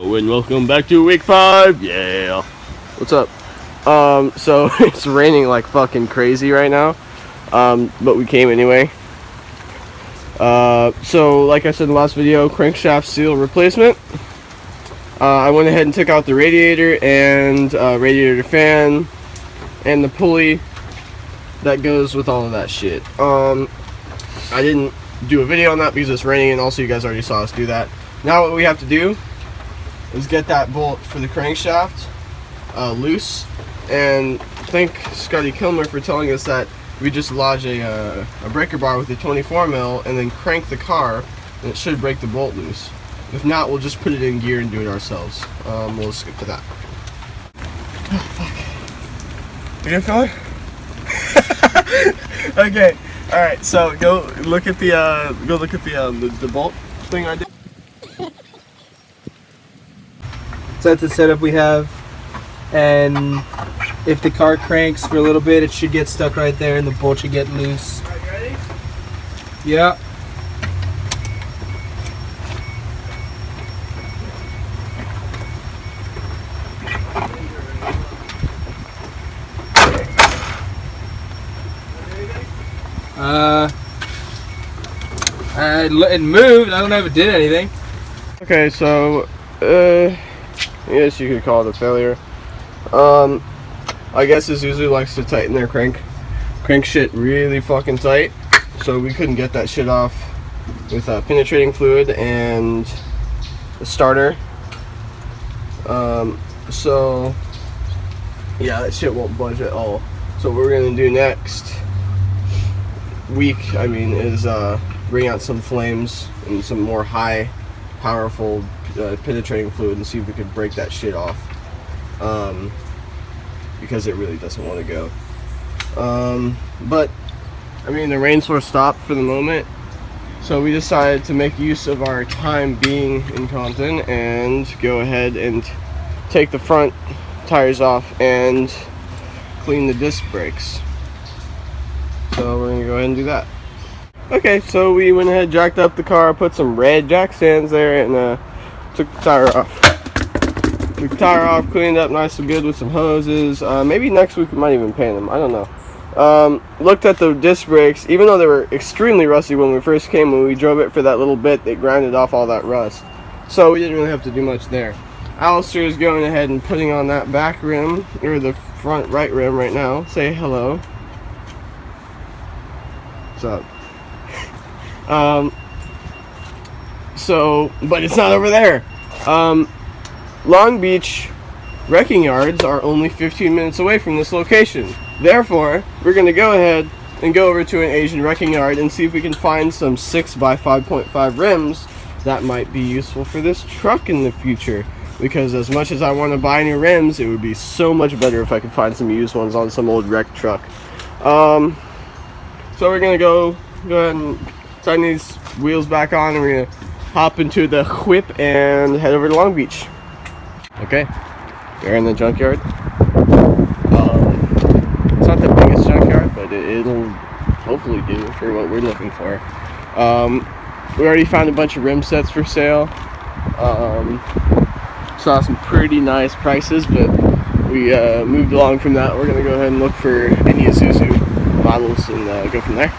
And welcome back to week 5. Yeah. What's up? So it's raining like fucking crazy right now. But we came anyway. So like I said in the last video, crankshaft seal replacement. I went ahead and took out the radiator and radiator fan and the pulley that goes with all of that shit. I didn't do a video on that because it's raining, and also you guys already saw us do that. Now what we have to do is get that bolt for the crankshaft loose, and thank Scotty Kilmer for telling us that we just lodge a breaker bar with a 24mm and then crank the car, and it should break the bolt loose. If not, we'll just put it in gear and do it ourselves. We'll skip to that. Oh, fuck. You good, fella? Okay. All right. So go look at the bolt thing I did. So that's the setup we have, and if the car cranks for a little bit, it should get stuck right there and the bolt should get loose. Alright, you ready? Yeah. It moved. I don't know if it did anything. Okay, so I guess you could call it a failure. I guess Isuzu likes to tighten their crank shit really fucking tight, so we couldn't get that shit off with penetrating fluid and the starter. So yeah, that shit won't budge at all. So what we're gonna do next week, is bring out some flames and some more high powerful penetrating fluid and see if we could break that shit off, because it really doesn't want to go. But the rain source stopped for the moment, so we decided to make use of our time being in Compton and go ahead and take the front tires off and clean the disc brakes. So we're gonna go ahead and do that. Okay, so we went ahead, jacked up the car, put some red jack stands there, and took the tire off. Took the tire off, cleaned up nice and good with some hoses. Maybe next week we might even paint them, I don't know. Looked at the disc brakes. Even though they were extremely rusty when we first came, when we drove it for that little bit, they grinded off all that rust. So we didn't really have to do much there. Alistair is going ahead and putting on that back rim, or the front right rim right now. Say hello. What's up? But it's not over there. Long Beach wrecking yards are only 15 minutes away from this location. Therefore, we're going to go ahead and go over to an Asian wrecking yard and see if we can find some 6x5.5 rims that might be useful for this truck in the future. Because as much as I want to buy new rims, it would be so much better if I could find some used ones on some old wrecked truck. So we're going to go ahead and tighten these wheels back on, and we're gonna hop into the whip and head over to Long Beach. Okay, we're in the junkyard. It's not the biggest junkyard, but it'll hopefully do for what we're looking for. We already found a bunch of rim sets for sale. Saw some pretty nice prices, but we moved along from that. We're gonna go ahead and look for any Isuzu models and go from there.